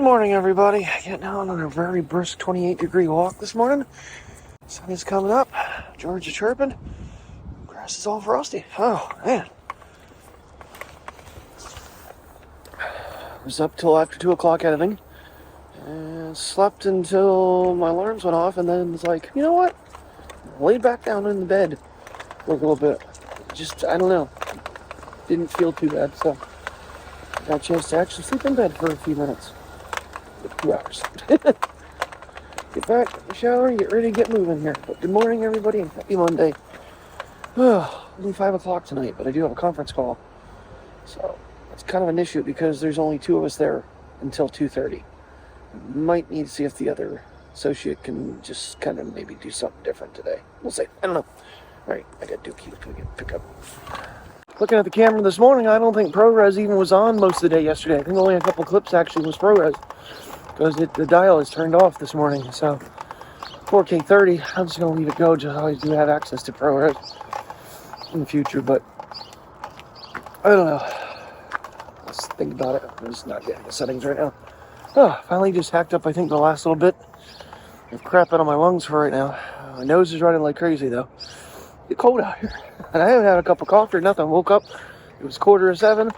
morning, everybody. Getting out on a very brisk 28-degree walk this morning. Sun is coming up. Birds are chirping. Grass is all frosty. Oh, man. I was up till after 2 o'clock editing. And slept until my alarms went off. And then was like, you know what? Laid back down in the bed for a little bit. Just, I don't know. Didn't feel too bad, so I got a chance to actually sleep in bed for a few minutes. 2 hours. Get back, shower, and get ready to get moving here. But good morning, everybody, and happy Monday. Only 5 o'clock tonight, but I do have a conference call. So, that's kind of an issue because there's only 2 of us there until 2:30. Might need to see if the other associate can just kind of maybe do something different today. We'll see. I don't know. Alright, I got Dookie to pick up. Looking at the camera this morning, I don't think ProRes even was on most of the day yesterday. I think only a couple clips actually was ProRes. Because the dial is turned off this morning, so 4K 30, I'm just going to leave it go, just always do have access to ProRes in the future, but I don't know. Let's think about it. I'm just not getting the settings right now. Finally just hacked up, I think, the last little bit of crap out of my lungs for right now. My nose is running like crazy, though. It's cold out here, and I haven't had a cup of coffee or nothing. Woke up, it was 6:45.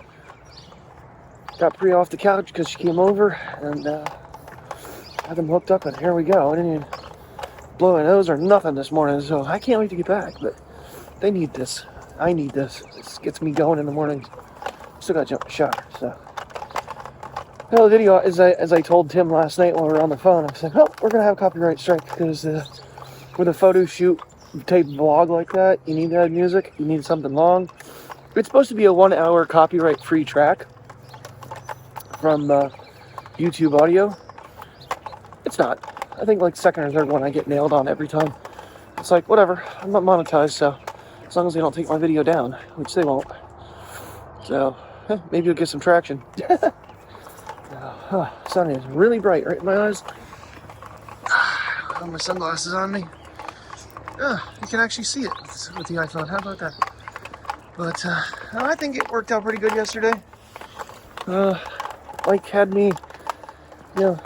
Got Priya off the couch because she came over, and had them hooked up, and here we go. I didn't even blow my nose or nothing this morning, so I can't wait to get back, but they need this. I need this. This gets me going in the mornings. Still got to jump in the shower, so. Well, the video, as I told Tim last night while we were on the phone, I was like, oh, we're going to have a copyright strike, because with a photo shoot type vlog like that, you need to have music, you need something long. It's supposed to be a 1 hour copyright-free track from YouTube audio. It's not. I think like second or third one I get nailed on every time. It's like, whatever, I'm not monetized, so as long as they don't take my video down, which they won't. So, maybe you'll get some traction. Sun is really bright right in my eyes. I have my sunglasses on me. You can actually see it with the iPhone. How about that? But I think it worked out pretty good yesterday. Mike had me,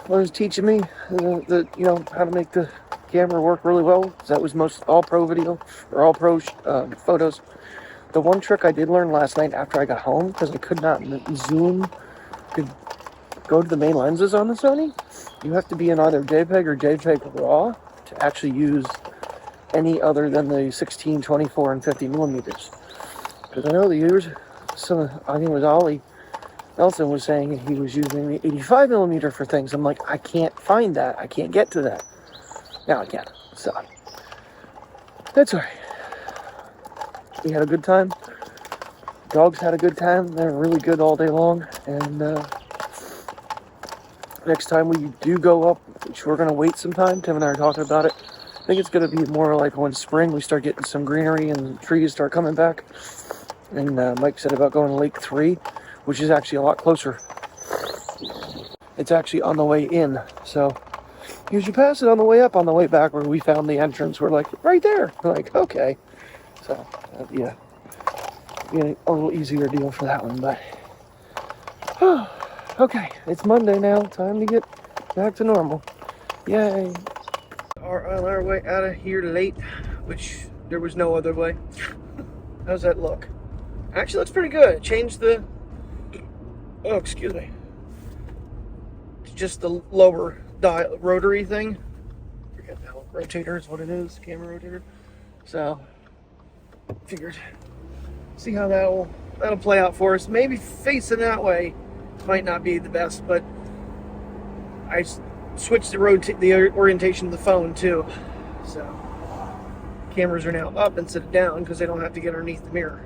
was teaching me how to make the camera work really well. That was most all pro video or all pro photos. The one trick I did learn last night after I got home, because I could not zoom, could go to the main lenses on the Sony. You have to be in either JPEG or JPEG RAW to actually use any other than the 16, 24, and 50 millimeters. Because I know the users, I think it was Ollie Nelson was saying he was using the 85 millimeter for things. I'm like, I can't find that. I can't get to that. Now I can. So, that's alright. We had a good time. Dogs had a good time. They're really good all day long. And next time we do go up, which we're going to wait some time. Tim and I are talking about it. I think it's going to be more like when spring we start getting some greenery and trees start coming back. And Mike said about going to Lake 3, which is actually a lot closer. It's actually on the way in, so you should pass it on the way up, on the way back where we found the entrance. We're like, right there. We're like, okay. So, yeah, a little easier deal for that one, but okay, it's Monday now. Time to get back to normal. Yay. Are on our way out of here late, which there was no other way. How's that look? Actually looks pretty good. Changed the, oh, excuse me, just the lower dial rotary thing. Forget now, rotator is what it is, camera rotator. So figured see how that'll play out for us. Maybe facing that way might not be the best, but I switched the orientation of the phone too, so cameras are now up instead of down because they don't have to get underneath the mirror.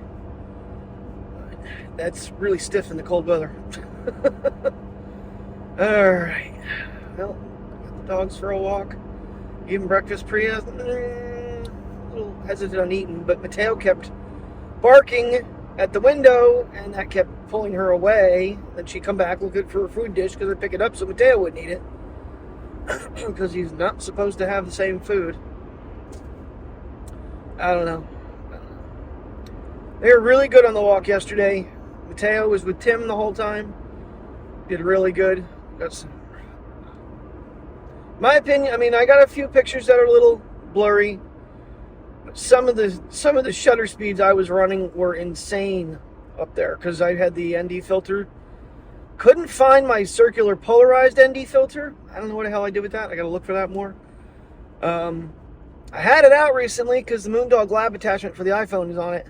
That's really stiff in the cold weather. Alright, well, got the dogs for a walk, gave them breakfast. Priya, a little hesitant on eating, but Mateo kept barking at the window, and that kept pulling her away. Then she'd come back looking for a food dish because I'd pick it up so Mateo wouldn't eat it. Because he's not supposed to have the same food. I don't know. They were really good on the walk yesterday. Mateo was with Tim the whole time. Did really good. Got some My opinion, I mean, I got a few pictures that are a little blurry. Some of the shutter speeds I was running were insane up there because I had the ND filter. Couldn't find my circular polarized ND filter. I don't know what the hell I did with that. I got to look for that more. I had it out recently because the Moondog Lab attachment for the iPhone is on it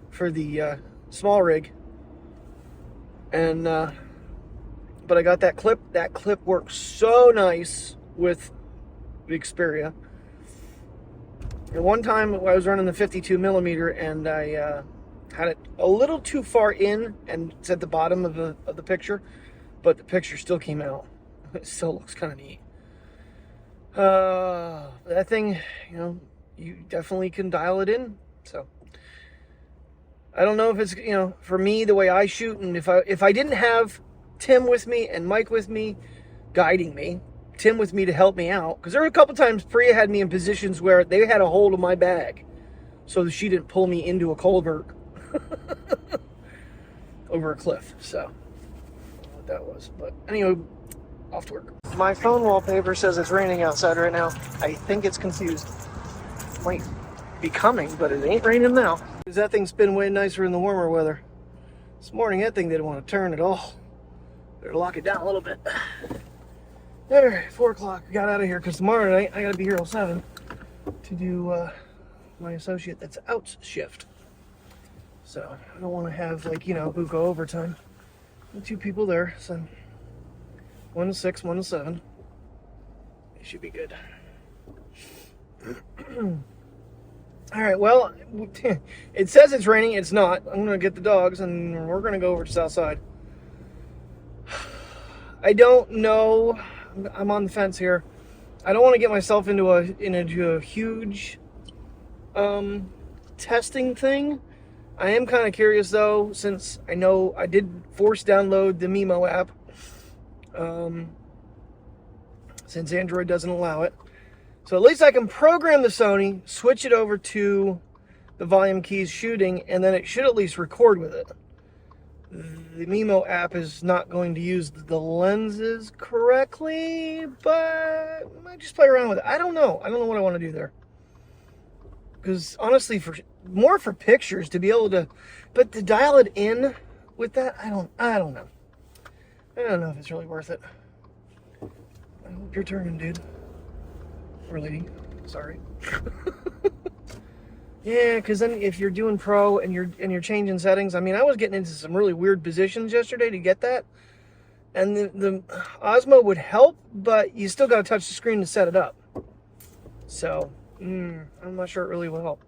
for the SmallRig. And but I got that clip. That clip works so nice with the Xperia. And one time I was running the 52mm and I had it a little too far in, and it's at the bottom of the picture, but the picture still came out. It still looks kind of neat. That thing, you know, you definitely can dial it in. So I don't know if it's, you know, for me the way I shoot, and if I didn't have Tim with me and Mike with me guiding me, Tim with me to help me out, because there were a couple times Priya had me in positions where they had a hold of my bag so that she didn't pull me into a culvert over a cliff. So I don't know what that was, but anyway, off to work. My phone wallpaper says it's raining outside right now. I think it's confused. Might be coming, but it ain't raining now. Because that thing's been way nicer in the warmer weather. This morning that thing didn't want to turn at all. Better lock it down a little bit. There, 4 o'clock. Got out of here because tomorrow night I gotta be here till 7 to do my associate that's out shift. So I don't want to have, like, you know, buco overtime. 2 people there, so 1 to 6, 1 to 7. It should be good. All right, well, it says it's raining. It's not. I'm gonna get the dogs and we're gonna go over to Southside. I don't know. I'm on the fence here. I don't want to get myself into a huge testing thing. I am kind of curious though, since I know I did force download the Mimo app, since Android doesn't allow it. So at least I can program the Sony, switch it over to the volume keys shooting, and then it should at least record with it. The Mimo app is not going to use the lenses correctly, but I might just play around with it. I don't know. I don't know what I want to do there. Because honestly, more for pictures, to be able to, but to dial it in with that, I don't know. I don't know if it's really worth it. I hope you're turning, dude. Or lady. Sorry. Yeah, because then if you're doing pro and you're changing settings, I mean, I was getting into some really weird positions yesterday to get that, and the Osmo would help, but you still got to touch the screen to set it up. So I'm not sure it really will help.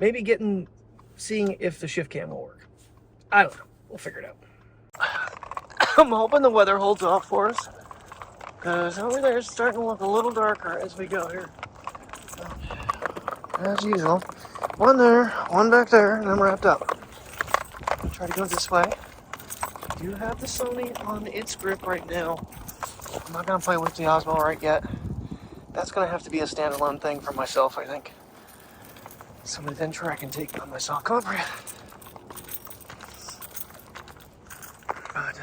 Maybe seeing if the ShiftCam will work. I don't know. We'll figure it out. I'm hoping the weather holds off for us, because over there it's starting to look a little darker as we go here. As usual. 1 there, 1 back there, and I'm wrapped up. Try to go this way. I do have the Sony on its grip right now. I'm not going to play with the Osmo right yet. That's going to have to be a standalone thing for myself, I think. Some adventure I can take on myself. Come on, Bria. But,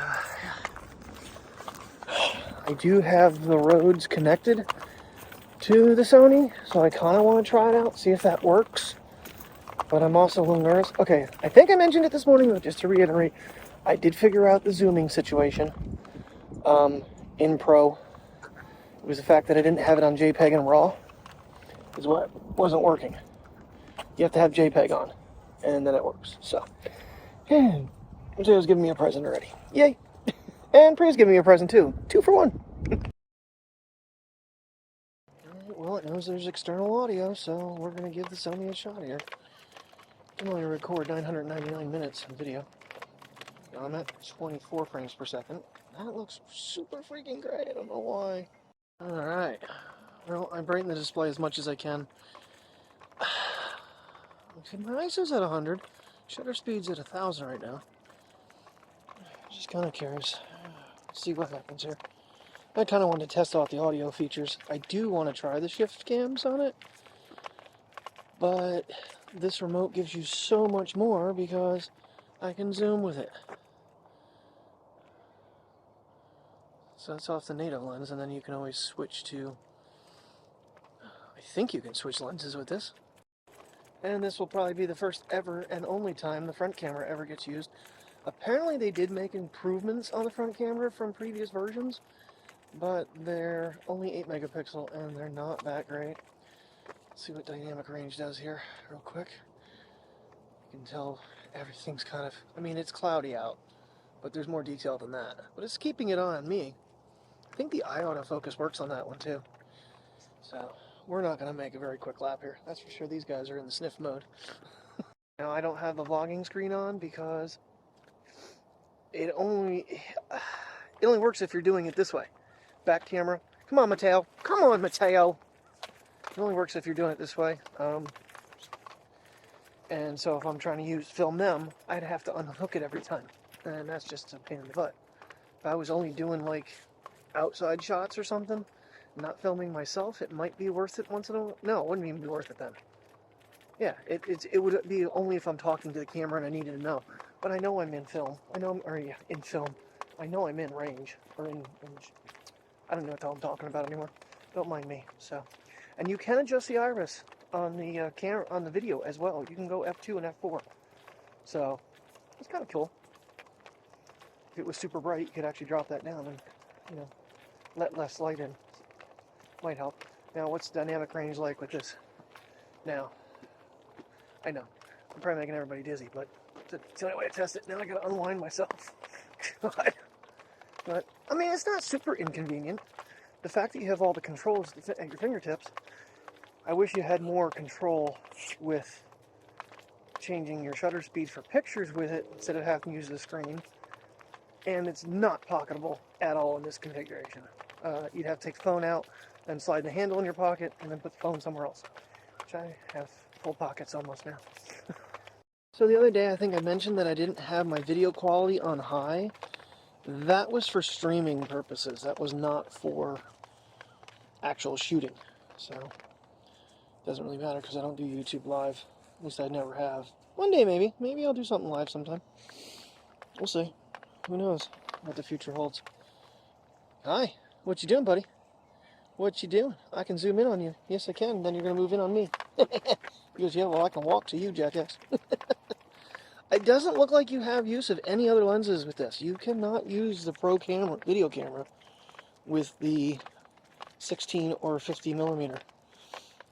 I do have the Rodes connected to the Sony, so I kind of want to try it out, see if that works. But I'm also a little nervous. Okay, I think I mentioned it this morning, but just to reiterate, I did figure out the zooming situation in Pro. It was the fact that I didn't have it on JPEG and RAW is what wasn't working. You have to have JPEG on, and then it works. So, Joe's giving me a present already. Yay! And Priya's giving me a present too. 2 for 1. Well, it knows there's external audio, so we're going to give the Sony a shot here. I'm only record 999 minutes of video. Now I'm at 24 frames per second. That looks super freaking great. I don't know why. Alright. Well, I brighten the display as much as I can. My ISO's at 100. Shutter speed's at 1000 right now. Just kind of curious. Let's see what happens here. I kind of want to test out the audio features. I do want to try the shift cams on it, but this remote gives you so much more because I can zoom with it. So that's off the native lens, and then you can always switch to, I think you can switch lenses with this. And this will probably be the first ever and only time the front camera ever gets used. Apparently they did make improvements on the front camera from previous versions, but they're only 8 megapixel and they're not that great. Let's see what dynamic range does here real quick. You can tell everything's kind of, I mean, it's cloudy out, but there's more detail than that. But it's keeping it on me. I think the eye autofocus works on that one too. So we're not going to make a very quick lap here. That's for sure. These guys are in the sniff mode. Now I don't have the vlogging screen on because it only works if you're doing it this way. Back camera. Come on, Mateo. Come on, Mateo. It only works if you're doing it this way. And so if I'm trying to film them, I'd have to unhook it every time. And that's just a pain in the butt. If I was only doing like outside shots or something, not filming myself, it might be worth it once in a while. No, it wouldn't even be worth it then. Yeah, it would be only if I'm talking to the camera and I needed to know. But I know I'm in film. I know in film. I know I'm in range. Or in I don't know what the hell I'm talking about anymore. Don't mind me. So, and you can adjust the iris on the camera, on the video as well. You can go f2 and f4. So it's kind of cool. If it was super bright, you could actually drop that down and, you know, let less light in. Might help. Now, what's the dynamic range like with this? Now, I know I'm probably making everybody dizzy, but it's the only way to test it. Now I gotta unwind myself. God. But I mean, it's not super inconvenient. The fact that you have all the controls at your fingertips. I wish you had more control with changing your shutter speed for pictures with it instead of having to use the screen. And it's not pocketable at all in this configuration. You'd have to take the phone out, then slide the handle in your pocket, and then put the phone somewhere else. Which I have full pockets almost now. So the other day I think I mentioned that I didn't have my video quality on high. That was for streaming purposes. That was not for actual shooting. So it doesn't really matter because I don't do YouTube live. At least I never have. One day maybe. Maybe I'll do something live sometime. We'll see. Who knows what the future holds. Hi. What you doing, buddy? What you doing? I can zoom in on you. Yes, I can. Then you're going to move in on me. He goes, yeah, well, I can walk to you, jackass. It doesn't look like you have use of any other lenses with this. You cannot use the Pro camera, video camera, with the 16 or 50 millimeter,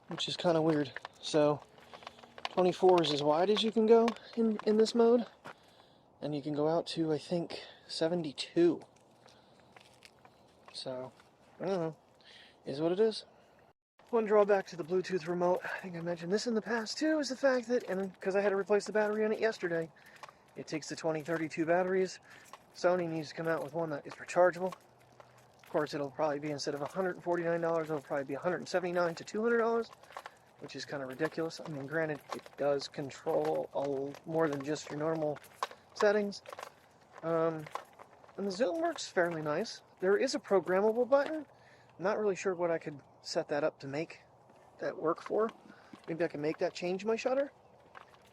which is kind of weird. So 24 is as wide as you can go in this mode, and you can go out to, I think, 72. So, I don't know. Is what it is. One drawback to the Bluetooth remote, I think I mentioned this in the past too, is the fact that, and because I had to replace the battery on it yesterday, it takes the 2032 batteries. Sony needs to come out with one that is rechargeable. Of course, it'll probably be, instead of $149, it'll probably be $179 to $200, which is kind of ridiculous. I mean, granted, it does control more than just your normal settings. And the zoom works fairly nice. There is a programmable button. I'm not really sure what I could set that up to make that work for. Maybe I can make that change my shutter.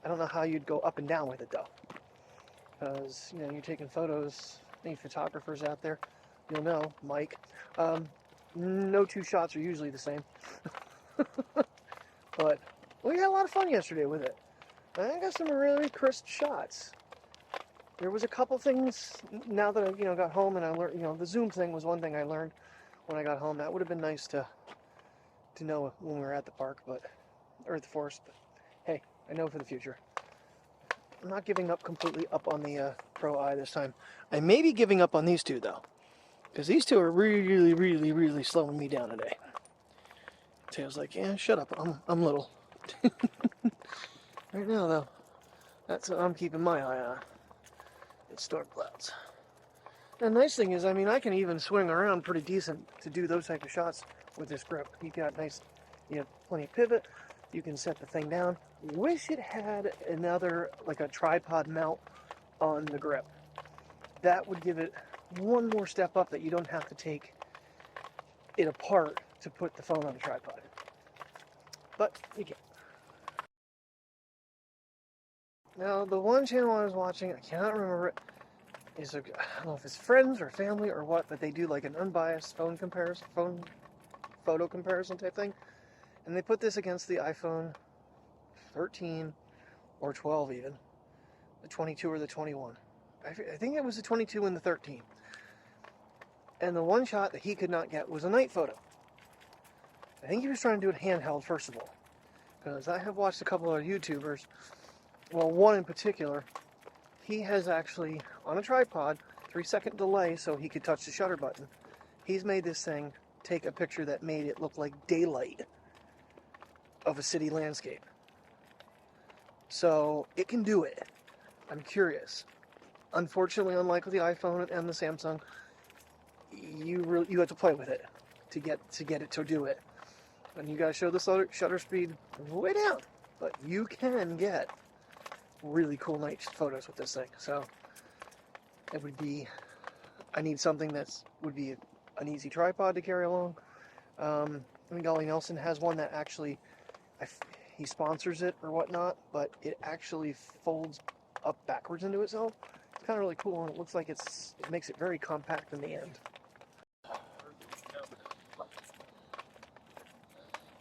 I don't know how you'd go up and down with it though, because you know, you're taking photos. Any photographers out there, you'll know, Mike. No two shots are usually the same. But we had a lot of fun yesterday with it. I got some really crisp shots. There was a couple things now that I got home and I learned, the zoom thing was one thing I learned when I got home. That would have been nice to know when we were at the park, or at the forest. But hey, I know for the future. I'm not giving up completely up on the Pro I this time. I may be giving up on these two though, because these two are really, really, really slowing me down today. Tail's like, yeah, shut up. I'm little. Right now though, that's what I'm keeping my eye on. It's storm clouds. The nice thing is, I mean, I can even swing around pretty decent to do those type of shots with this grip. You have plenty of pivot. You can set the thing down. Wish it had another, like a tripod mount on the grip. That would give it one more step up that you don't have to take it apart to put the phone on the tripod. But you can. Now, the one channel I was watching, I cannot remember it. is I don't know if it's friends or family or what, but they do like an unbiased photo comparison type thing, and they put this against the iPhone 13 or 12 even, the 22 or the 21. I think it was the 22 and the 13. And the one shot that he could not get was a night photo. I think he was trying to do it handheld, first of all, because I have watched a couple of YouTubers, well, one in particular, he has actually, on a tripod, 3-second delay so he could touch the shutter button. He's made this thing take a picture that made it look like daylight of a city landscape. So it can do it. I'm curious. Unfortunately, unlike with the iPhone and the Samsung, you have to play with it to get it to do it. And you gotta show the shutter speed way down, but you can get really cool night photos with this thing. So it would be, I need something that would be an easy tripod to carry along. I think Ollie Nelson has one that actually, he sponsors it or whatnot, but it actually folds up backwards into itself. It's kind of really cool, and it looks like it makes it very compact in the end.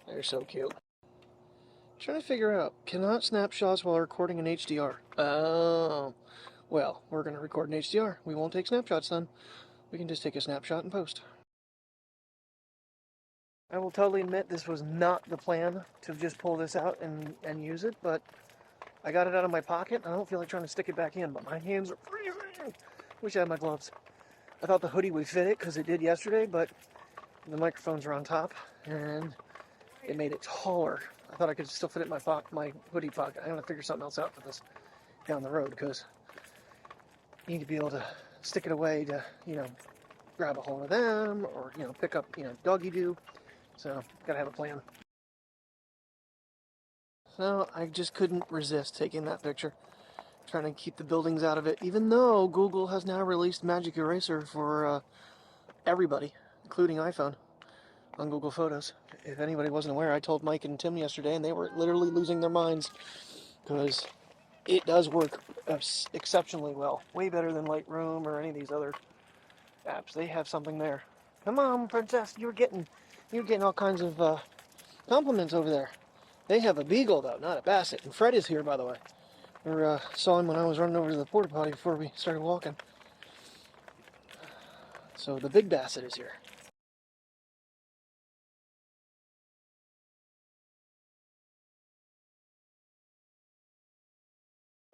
They're so cute. Trying to figure out, cannot snapshots while recording in HDR. Oh, well, we're going to record in HDR. We won't take snapshots then. We can just take a snapshot and post. I will totally admit this was not the plan to just pull this out and use it, but I got it out of my pocket. I don't feel like trying to stick it back in, but my hands are freezing. Wish I had my gloves. I thought the hoodie would fit it because it did yesterday, but the microphones are on top and it made it taller. I thought I could still fit it in my hoodie pocket. I'm going to figure something else out for this down the road, because you need to be able to stick it away to, grab a hold of them, or, pick up, doggy do. So, gotta have a plan. So, I just couldn't resist taking that picture. Trying to keep the buildings out of it, even though Google has now released Magic Eraser for everybody, including iPhone, on Google Photos. If anybody wasn't aware, I told Mike and Tim yesterday, and they were literally losing their minds, because it does work exceptionally well. Way better than Lightroom or any of these other apps. They have something there. Come on, princess, you're getting all kinds of compliments over there. They have a beagle, though, not a basset. And Fred is here, by the way. We saw him when I was running over to the porta potty before we started walking. So the big basset is here.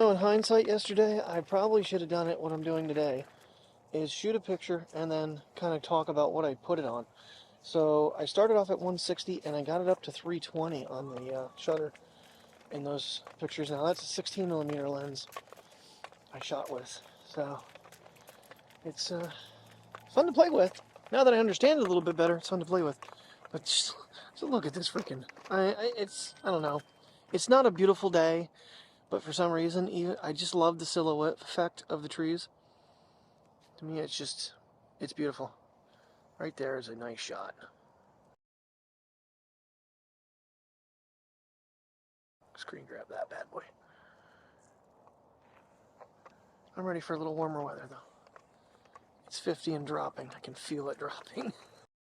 So in hindsight yesterday, I probably should have done it what I'm doing today, is shoot a picture and then kind of talk about what I put it on. So I started off at 160 and I got it up to 320 on the shutter in those pictures. Now that's a 16mm lens I shot with, so it's fun to play with. Now that I understand it a little bit better, it's fun to play with. But just look at this freaking, I don't know. It's not a beautiful day, but for some reason, I just love the silhouette effect of the trees. To me, it's beautiful. Right there is a nice shot. Screen grab that bad boy. I'm ready for a little warmer weather, though. It's 50 and dropping. I can feel it dropping.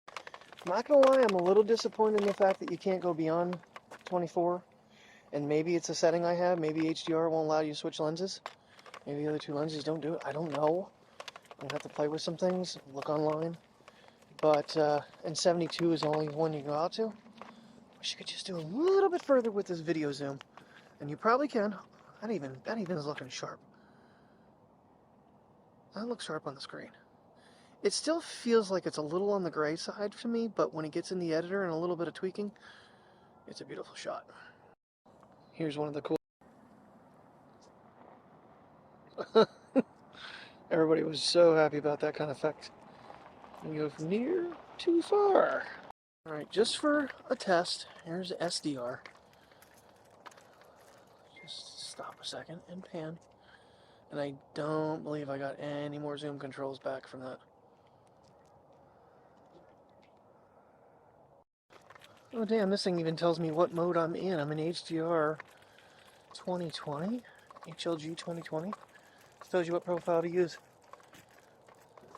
I'm not gonna lie, I'm a little disappointed in the fact that you can't go beyond 24. And maybe it's a setting I have. Maybe HDR won't allow you to switch lenses. Maybe the other two lenses don't do it. I don't know. I'm gonna have to play with some things, look online. But, and 72 is the only one you can go out to. Wish you could just do a little bit further with this video zoom. And you probably can. That even is looking sharp. That looks sharp on the screen. It still feels like it's a little on the gray side for me, but when it gets in the editor and a little bit of tweaking, it's a beautiful shot. Here's one of the cool... Everybody was so happy about that kind of effect. You go from near to far. Alright, just for a test, here's SDR. Just stop a second and pan. And I don't believe I got any more zoom controls back from that. Oh damn, this thing even tells me what mode I'm in. I'm in HDR 2020, HLG 2020. It tells you what profile to use.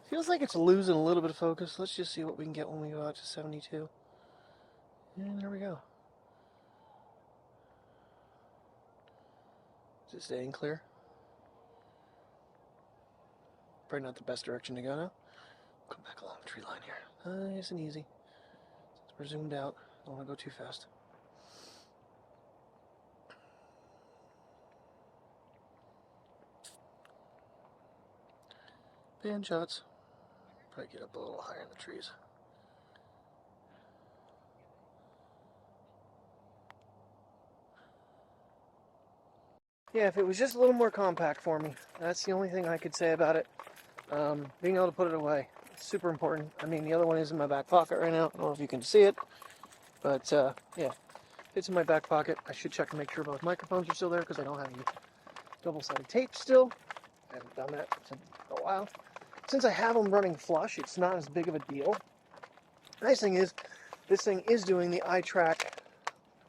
Feels like it's losing a little bit of focus. Let's just see what we can get when we go out to 72. And there we go. Is it staying clear? Probably not the best direction to go now. Come back along the tree line here. Nice and easy. Since we're zoomed out, don't want to go too fast. Pan shots. Probably get up a little higher in the trees. Yeah, if it was just a little more compact for me, that's the only thing I could say about it. Being able to put it away, it's super important. I mean, the other one is in my back pocket right now. I don't know if you can see it, but yeah, it's in my back pocket. I should check and make sure both microphones are still there because I don't have any double-sided tape still. I haven't done that in a while. Since I have them running flush, it's not as big of a deal. The nice thing is, this thing is doing the eye track,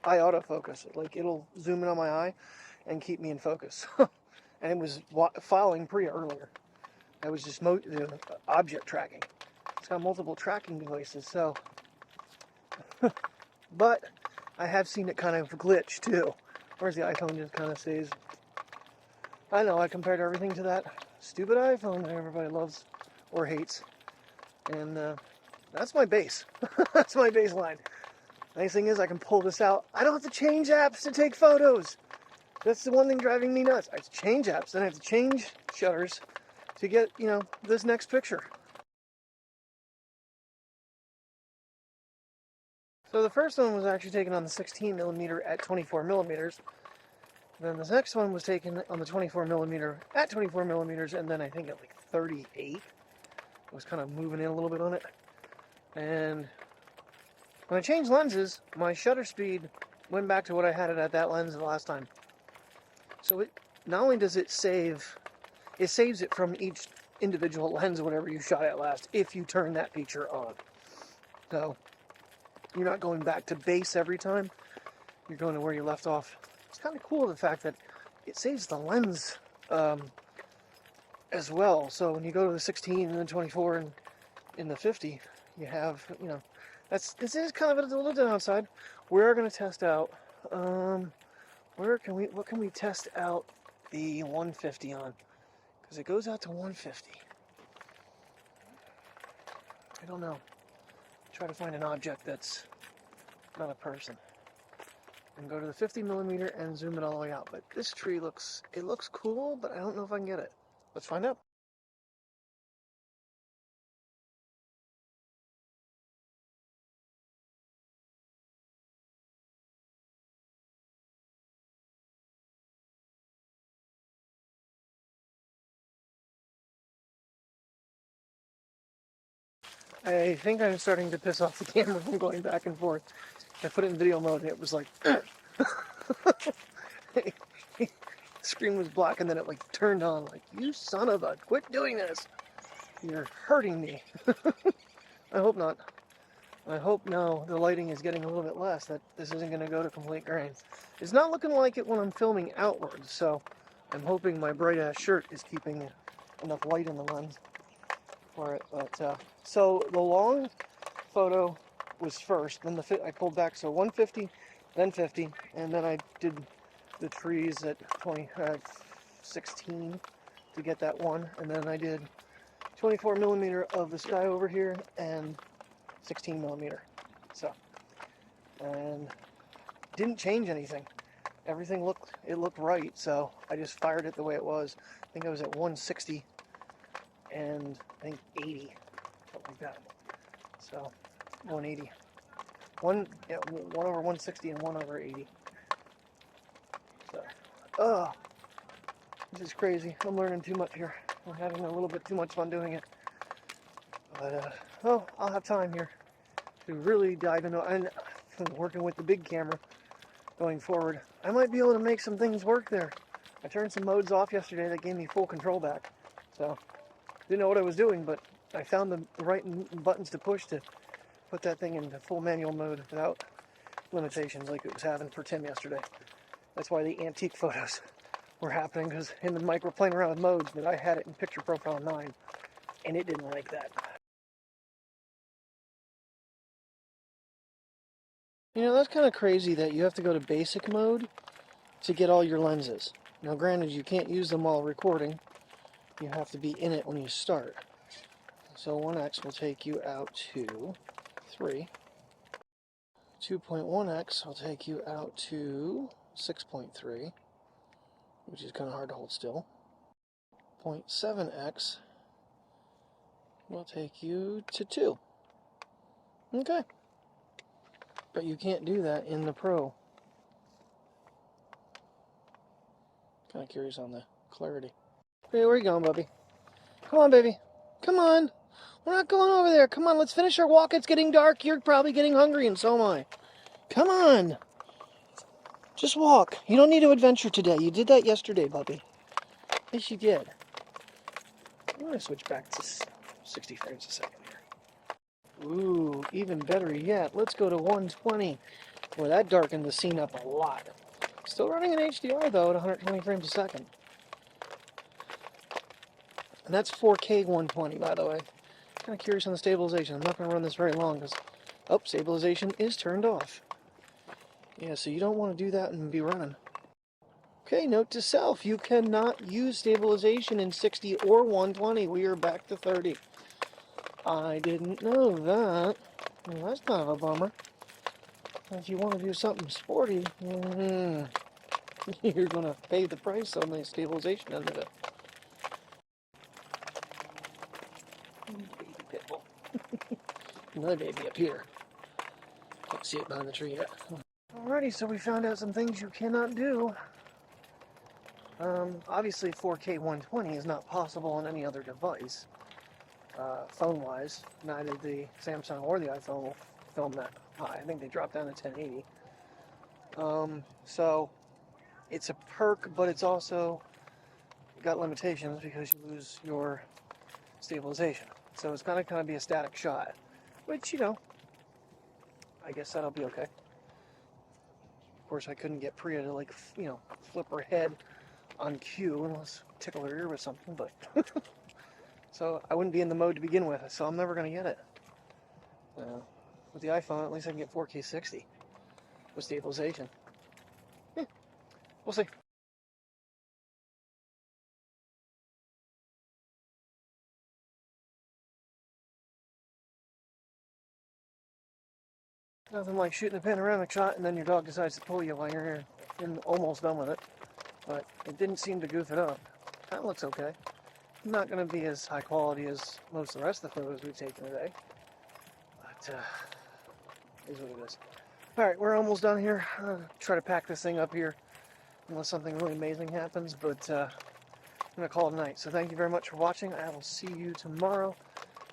eye autofocus. Like, it'll zoom in on my eye and keep me in focus. And it was following Priya earlier. That was just object tracking. It's got multiple tracking devices, so. But I have seen it kind of glitch too. Whereas the iPhone just kind of stays. I know, I compared everything to that stupid iPhone that everybody loves or hates. And that's my base. That's my baseline. Nice thing is I can pull this out. I don't have to change apps to take photos. That's the one thing driving me nuts. I have to change apps, then I have to change shutters to get, you know, this next picture. So the first one was actually taken on the 16mm at 24mm. Then the next one was taken on the 24mm at 24mm, and then I think at like 38. I was kind of moving in a little bit on it. And when I changed lenses, my shutter speed went back to what I had it at that lens the last time. So it not only does it saves it from each individual lens, whatever you shot at last, if you turn that feature on. So you're not going back to base every time. You're going to where you left off. It's kind of cool, the fact that it saves the lens as well. So when you go to the 16 and the 24 and in the 50, you have, you know, this is kind of a little downside. We're going to test out, what can we test out the 150 on? Because it goes out to 150. I don't know. Try to find an object that's not a person. And go to the 50mm and zoom it all the way out. But this tree looks cool, but I don't know if I can get it. Let's find out. I think I'm starting to piss off the camera from going back and forth. I put it in video mode and it was like, the screen was black and then it like turned on, like, you son of a, quit doing this. You're hurting me. I hope not. I hope now the lighting is getting a little bit less, that this isn't going to go to complete grain. It's not looking like it when I'm filming outwards, so I'm hoping my bright ass shirt is keeping enough light in the lens for it. But so the long photo was first, then I pulled back, so 150, then 50, and then I did the trees at 16 to get that one, and then I did 24mm of the sky over here and 16mm. So, and didn't change anything. Everything looked right, so I just fired it the way it was. I think I was at 160 and I think 80, something like that. So 180. One over 160 and 1 over 80. So, this is crazy. I'm learning too much here. I'm having a little bit too much fun doing it. But, well, I'll have time here to really dive into it. And working with the big camera going forward, I might be able to make some things work there. I turned some modes off yesterday that gave me full control back. So, didn't know what I was doing, but I found the right buttons to push to put that thing into full manual mode without limitations like it was having for Tim yesterday. That's why the antique photos were happening, because him and Mike were playing around with modes, but I had it in picture profile 9 and it didn't like that. You know, that's kind of crazy that you have to go to basic mode to get all your lenses. Now, granted, you can't use them while recording. You have to be in it when you start. So 1x will take you out to 3. 2.1x will take you out to 6.3, which is kind of hard to hold still. 0.7x will take you to 2. Okay. But you can't do that in the Pro. Kind of curious on the clarity. Hey, where are you going, Bubby? Come on, baby. Come on. We're not going over there. Come on, let's finish our walk. It's getting dark. You're probably getting hungry, and so am I. Come on. Just walk. You don't need to adventure today. You did that yesterday, Bubby. Yes, you did. I'm going to switch back to 60 frames a second here. Ooh, even better yet. Let's go to 120. Boy, that darkened the scene up a lot. Still running in HDR, though, at 120 frames a second. And that's 4K 120, by the way. Kind of curious on the stabilization. I'm not going to run this very long because, oh, stabilization is turned off. Yeah, so you don't want to do that and be running. Okay, note to self, you cannot use stabilization in 60 or 120. We are back to 30. I didn't know that. Well, that's kind of a bummer. If you want to do something sporty, you're going to pay the price on the stabilization end of it. Baby pitbull. Another baby up here. Can't see it behind the tree yet. Alrighty, so we found out some things you cannot do. Obviously 4K 120 is not possible on any other device. Phone-wise, neither the Samsung or the iPhone will film that high. I think they dropped down to 1080. So it's a perk, but it's also got limitations because you lose your stabilization. So it's gonna kind of be a static shot, which, you know, I guess that'll be okay. Of course, I couldn't get Priya to, like, you know, flip her head on cue unless tickle her ear with something, but so I wouldn't be in the mode to begin with, so I'm never going to get it. With the iPhone, at least I can get 4K 60 with stabilization. We'll see. Nothing like shooting a panoramic shot and then your dog decides to pull you while you're almost done with it. But it didn't seem to goof it up. That looks okay. Not going to be as high quality as most of the rest of the photos we've taken today. But, is what it is. Alright, we're almost done here. Try to pack this thing up here unless something really amazing happens, but I'm going to call it a night. So thank you very much for watching. I will see you tomorrow,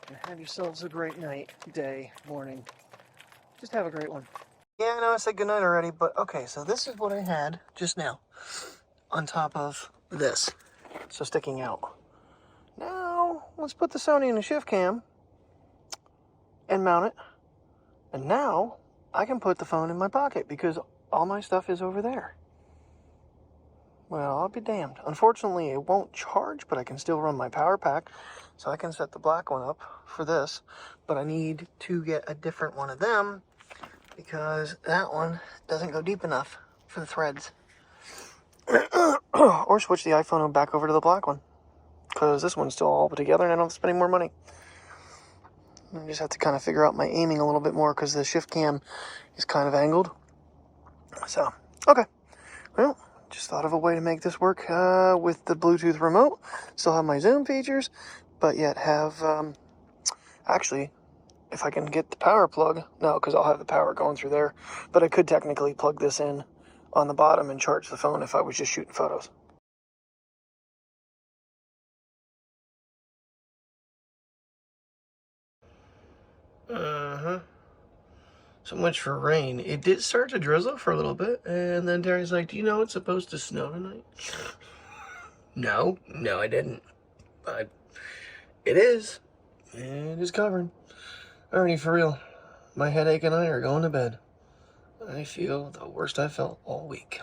and have yourselves a great night, day, morning. Just have a great one. Yeah, I know I said goodnight already, but okay, so this is what I had just now on top of this, so sticking out. Now, let's put the Sony in the ShiftCam and mount it, and now I can put the phone in my pocket because all my stuff is over there. Well, I'll be damned. Unfortunately, it won't charge, but I can still run my power pack, so I can set the black one up for this, but I need to get a different one of them because that one doesn't go deep enough for the threads. Or switch the iPhone back over to the black one, because this one's still all put together and I don't have to spend any more money. I just have to kind of figure out my aiming a little bit more because the ShiftCam is kind of angled. So, okay. Well, just thought of a way to make this work with the Bluetooth remote. Still have my zoom features, but yet have, actually, if I can get the power plug, no, because I'll have the power going through there, but I could technically plug this in on the bottom and charge the phone if I was just shooting photos. So much for rain. It did start to drizzle for a little bit, and then Terry's like, do you know it's supposed to snow tonight? No, I didn't. But it is. It is covering. Alrighty, for real. My headache and I are going to bed. I feel the worst I've felt all week.